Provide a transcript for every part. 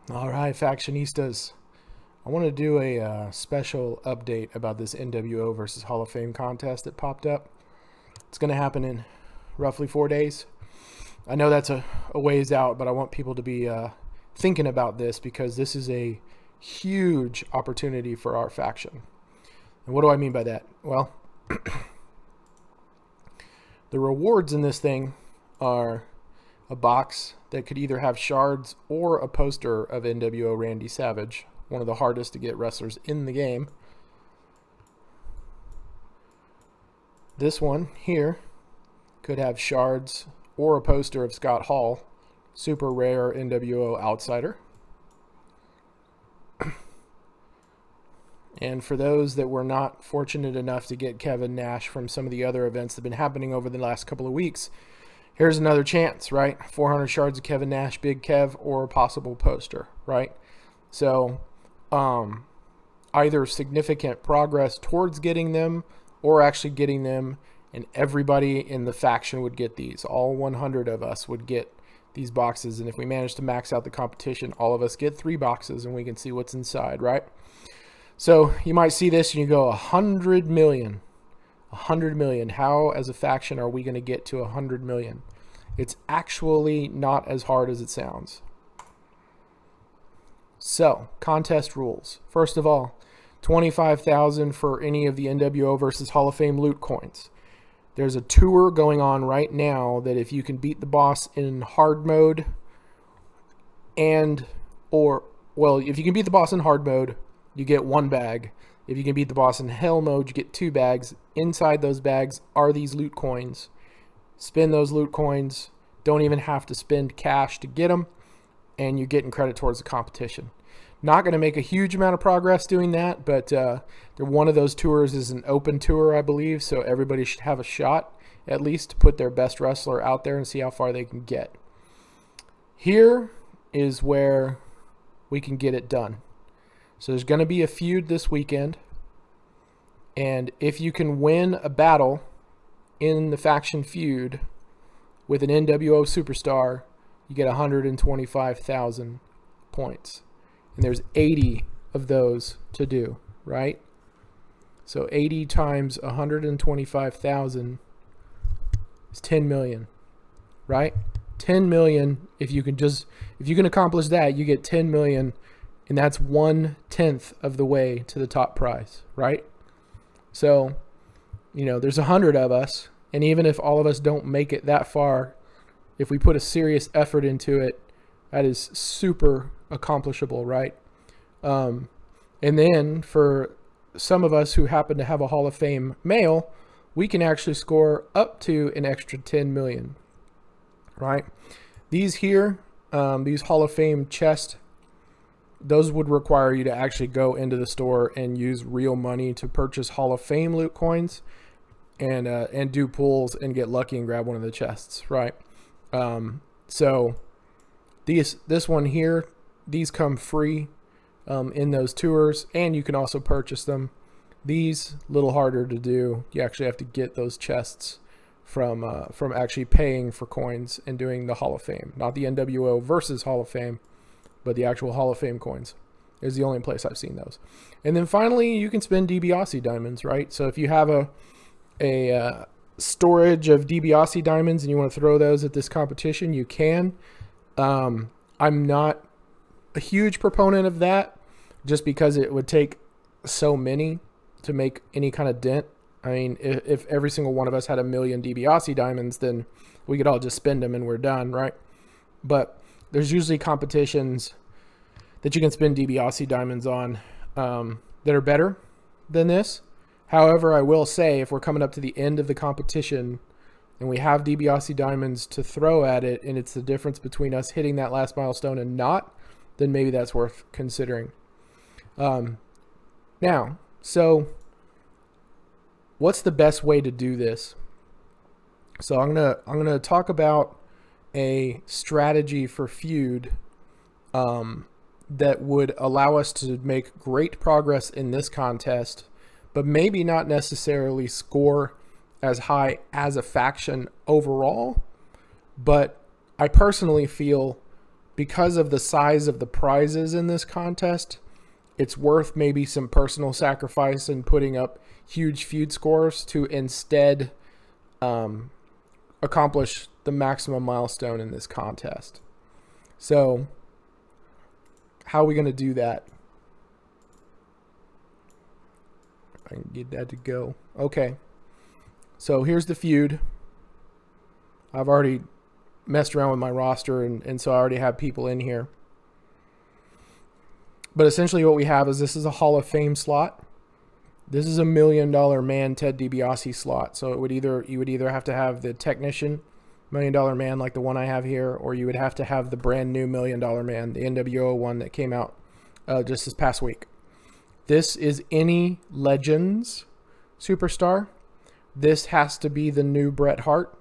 All right, Factionistas. I want to do a special update about this nWo versus Hall of Fame contest that popped up. It's going to happen in roughly 4 days. I know that's a ways out, but I want people to be thinking about this because this is a huge opportunity for our faction. And what do I mean by that? Well, the rewards in this thing are a box that could either have shards or a poster of nWo Randy Savage, one of the hardest to get wrestlers in the game. This one here could have shards or a poster of Scott Hall, super rare nWo outsider. And for those that were not fortunate enough to get Kevin Nash from some of the other events that have been happening over the last couple of weeks, here's another chance, right? 400 shards of Kevin Nash, Big Kev, or a possible poster, right? So either significant progress towards getting them or actually getting them, and everybody in the faction would get these. All 100 of us would get these boxes, and if we manage to max out the competition, all of us get 3 boxes and we can see what's inside, right? So you might see this and you go, 100 million. 100 million. How, as a faction, are we going to get to 100 million? It's actually not as hard as it sounds. So, contest rules. First of all, 25,000 for any of the nWo versus Hall of Fame loot coins. There's a tour going on right now that if you can beat the boss in hard mode if you can beat the boss in hard mode, you get 1 bag. If you can beat the boss in hell mode, you get 2 bags. Inside those bags are these loot coins. Spend those loot coins. Don't even have to spend cash to get them, and you're getting credit towards the competition. Not going to make a huge amount of progress doing that, but one of those tours is an open tour, I believe, so everybody should have a shot, at least, to put their best wrestler out there and see how far they can get. Here is where we can get it done. So there's going to be a feud this weekend, and if you can win a battle in the faction feud with an nWo superstar, you get 125,000 points. And there's 80 of those to do, right? So 80 times 125,000 is 10 million, right? 10 million, if you can accomplish that, you get 10 million, and that's 1/10 of the way to the top prize, right? So, there's 100 of us, and even if all of us don't make it that far, if we put a serious effort into it, that is super accomplishable, right? And then for some of us who happen to have a Hall of Fame male, we can actually score up to an extra 10 million, right? These here, these Hall of Fame chests, those would require you to actually go into the store and use real money to purchase Hall of Fame loot coins and do pulls and get lucky and grab one of the chests, right? So this one here, these come free in those tours, and you can also purchase them. These, a little harder to do. You actually have to get those chests from actually paying for coins and doing the Hall of Fame, not the nWo versus Hall of Fame, but the actual Hall of Fame coins is the only place I've seen those. And then finally, you can spend DiBiase diamonds, right? So if you have a storage of DiBiase diamonds and you want to throw those at this competition, you can. I'm not a huge proponent of that just because it would take so many to make any kind of dent. I mean, if every single one of us had 1 million DiBiase diamonds, then we could all just spend them and we're done, right? But there's usually competitions that you can spend DiBiase diamonds on that are better than this. However, I will say, if we're coming up to the end of the competition and we have DiBiase diamonds to throw at it, and it's the difference between us hitting that last milestone and not, then maybe that's worth considering. Now, so what's the best way to do this? So I'm gonna talk about a strategy for Feud that would allow us to make great progress in this contest, but maybe not necessarily score as high as a faction overall. But I personally feel because of the size of the prizes in this contest, it's worth maybe some personal sacrifice and putting up huge feud scores to instead accomplish the maximum milestone in this contest. So how are we going to do that? If I can get that to go. Okay. So here's the feud. I've already messed around with my roster, and so I already have people in here. But essentially what we have is this is a Hall of Fame slot. This is a $1 million man Ted DiBiase slot. So you would either have to have the technician $1 million man like the one I have here, or you would have to have the brand new $1 million man, the nWo one that came out just this past week. This is any Legends superstar. This has to be the new Bret Hart.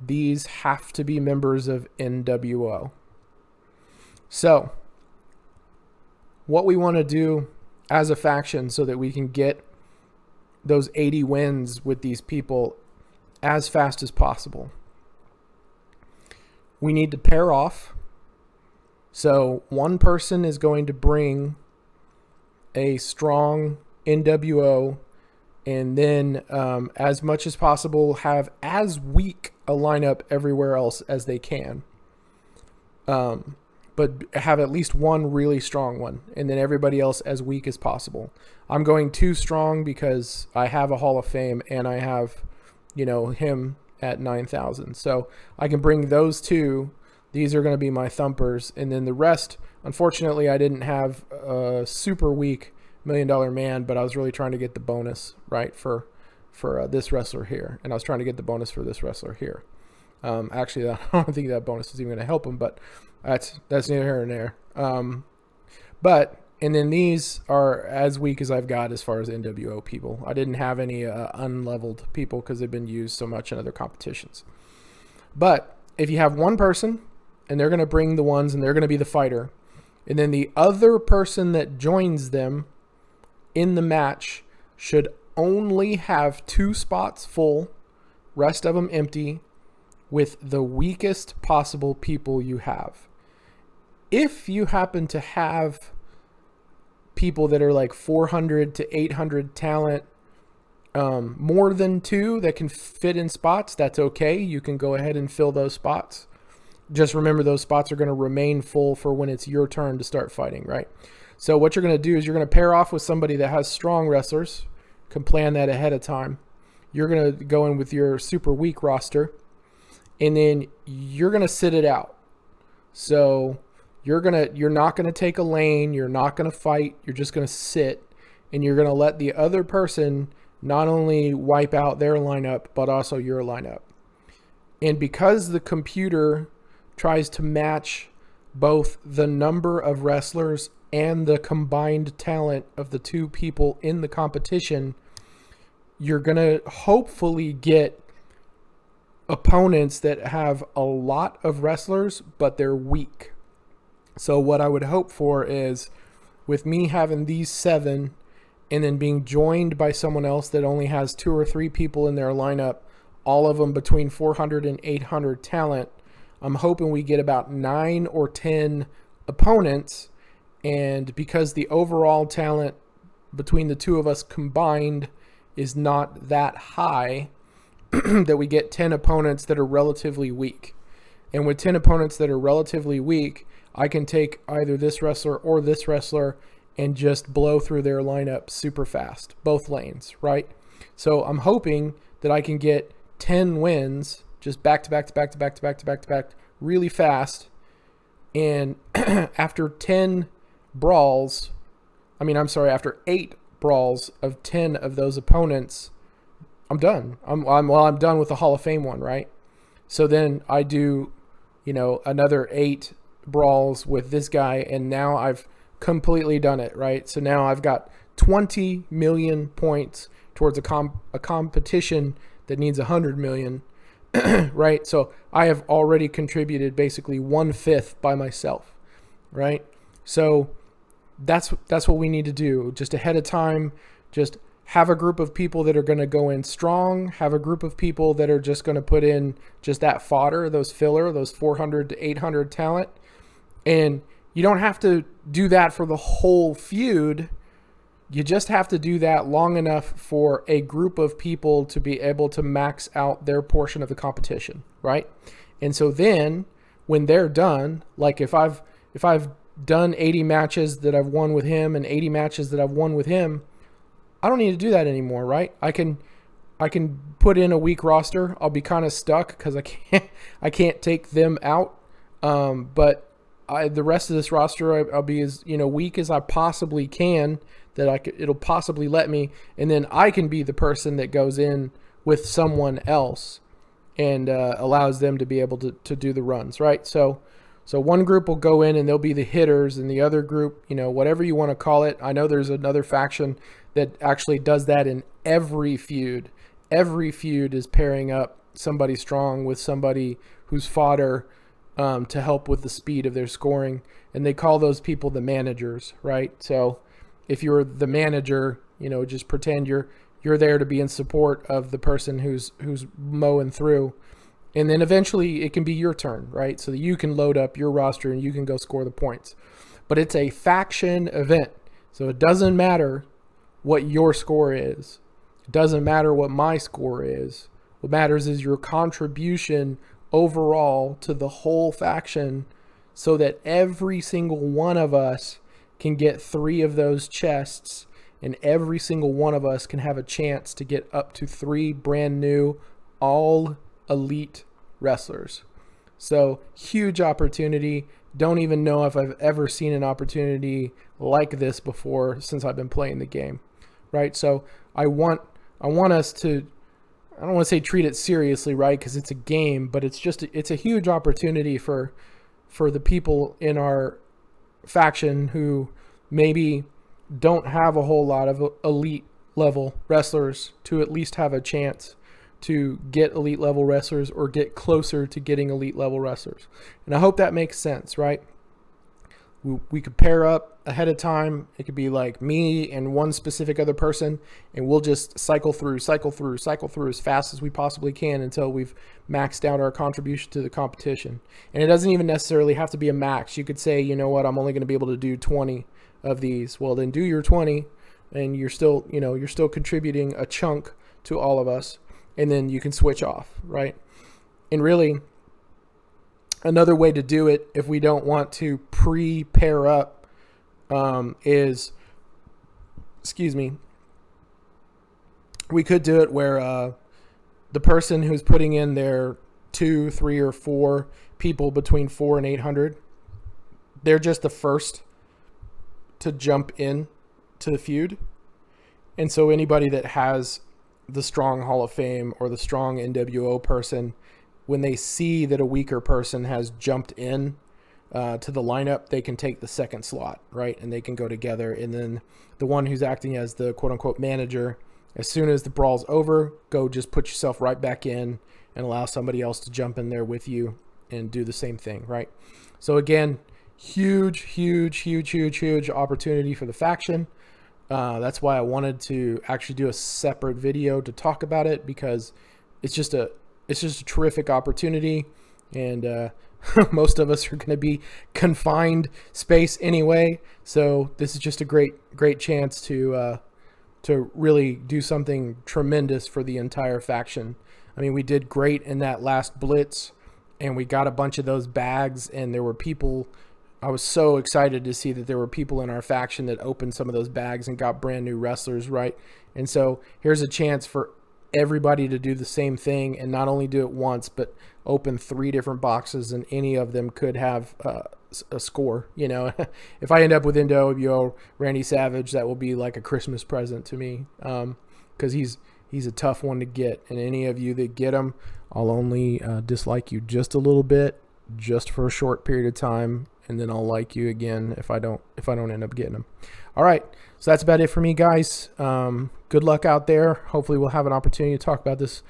These have to be members of nWo. So, what we want to do as a faction so that we can get those 80 wins with these people as fast as possible. We need to pair off. So, one person is going to bring a strong nWo, and then as much as possible have as weak a lineup everywhere else as they can, but have at least one really strong one, and then everybody else as weak as possible. I'm going too strong because I have a Hall of Fame and I have, him at 9,000, so I can bring those two. These are going to be my thumpers, and then the rest, unfortunately, I didn't have a super weak $1 million man, but I was really trying to get the bonus right for this wrestler here, and I was trying to get the bonus for this wrestler here. Actually, I don't think that bonus is even going to help him, but that's neither here nor there. And then these are as weak as I've got as far as nWo people. I didn't have any unleveled people because they've been used so much in other competitions. But if you have one person and they're going to bring the ones and they're going to be the fighter, and then the other person that joins them in the match should only have 2 spots full, rest of them empty, with the weakest possible people you have. If you happen to have people that are like 400 to 800 talent, more than 2 that can fit in spots, that's okay. You can go ahead and fill those spots. Just remember those spots are going to remain full for when it's your turn to start fighting, right? So what you're going to do is you're going to pair off with somebody that has strong wrestlers. Can plan that ahead of time. You're going to go in with your super weak roster, and then you're going to sit it out. So you're not going to take a lane. You're not going to fight. You're just going to sit, and you're going to let the other person not only wipe out their lineup, but also your lineup. And because the computer tries to match both the number of wrestlers and the combined talent of the 2 people in the competition, you're going to hopefully get opponents that have a lot of wrestlers, but they're weak. So what I would hope for is, with me having these 7 and then being joined by someone else that only has 2 or 3 people in their lineup, all of them between 400 and 800 talent, I'm hoping we get about 9 or 10 opponents. And because the overall talent between the 2 of us combined is not that high, that we get 10 opponents that are relatively weak. And with 10 opponents that are relatively weak, I can take either this wrestler or this wrestler and just blow through their lineup super fast, both lanes, right? So I'm hoping that I can get 10 wins just back to back to back to back to back to back to back really fast. And after 10 brawls, after 8 brawls of 10 of those opponents, I'm done. I'm done with the Hall of Fame one, right? So then I do, another 8 brawls with this guy, and now I've completely done it, right? So now I've got 20 million points towards a competition that needs 100 million, right? So I have already contributed basically 1/5 by myself, right? So that's what we need to do. Just ahead of time, just have a group of people that are going to go in strong, have a group of people that are just going to put in just that fodder, those filler, those 400 to 800 talent, And you don't have to do that for the whole feud. You just have to do that long enough for a group of people to be able to max out their portion of the competition, right? And so then when they're done, like if I've done 80 matches that I've won with him and 80 matches that I've won with him, I don't need to do that anymore, right? I can put in a weak roster. I'll be kind of stuck because I can't take them out. But the rest of this roster, I'll be as weak as I possibly can, that it'll possibly let me, and then I can be the person that goes in with someone else and allows them to be able to do the runs, right? So one group will go in and they'll be the hitters, and the other group, whatever you want to call it. I know there's another faction that actually does that in every feud. Every feud is pairing up somebody strong with somebody who's fodder to help with the speed of their scoring, and they call those people the managers, right? So if you're the manager, just pretend you're there to be in support of the person who's mowing through. And then eventually it can be your turn, right? So that you can load up your roster and you can go score the points. But it's a faction event. So it doesn't matter what your score is. It doesn't matter what my score is. What matters is your contribution overall to the whole faction, so that every single one of us can get 3 of those chests, and every single one of us can have a chance to get up to 3 brand new all elite wrestlers. So huge opportunity. Don't even know if I've ever seen an opportunity like this before since I've been playing the game, right? So I want us to, I don't want to say treat it seriously, right? Because it's a game, but it's a huge opportunity for the people in our faction who maybe don't have a whole lot of elite level wrestlers to at least have a chance to get elite level wrestlers or get closer to getting elite level wrestlers. And I hope that makes sense, right? We could pair up ahead of time. It could be like me and one specific other person, and we'll just cycle through as fast as we possibly can until we've maxed out our contribution to the competition. And it doesn't even necessarily have to be a max. You could say, you know what, I'm only going to be able to do 20 of these. Well, then do your 20, and you're still contributing a chunk to all of us, and then you can switch off, right? And really, another way to do it, if we don't want to pre-pair up, is, we could do it where the person who's putting in their 2, 3, or 4 people between 4 and 800, they're just the first to jump in to the feud. And so anybody that has the strong Hall of Fame or the strong nWo person, when they see that a weaker person has jumped in to the lineup, they can take the second slot, right? And they can go together. And then the one who's acting as the quote-unquote manager, as soon as the brawl's over, go just put yourself right back in and allow somebody else to jump in there with you and do the same thing, right? So again, huge opportunity for the faction. That's why I wanted to actually do a separate video to talk about it, because it's just a terrific opportunity, and most of us are going to be confined space anyway. So this is just a great chance to really do something tremendous for the entire faction. I mean, we did great in that last Blitz, and we got a bunch of those bags, and there were people. I was so excited to see that there were people in our faction that opened some of those bags and got brand new wrestlers, right? And so here's a chance for everybody to do the same thing, and not only do it once, but open 3 different boxes, and any of them could have a score. If I end up with nWo Randy Savage, that will be like a Christmas present to me, because he's a tough one to get. And any of you that get him, I'll only dislike you just a little bit, just for a short period of time, and then I'll like you again if I don't end up getting them. All right, so that's about it for me, guys. Good luck out there. Hopefully we'll have an opportunity to talk about this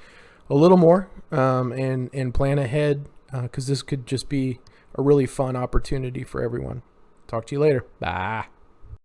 a little more, and plan ahead, because this could just be a really fun opportunity for everyone. Talk to you later. Bye.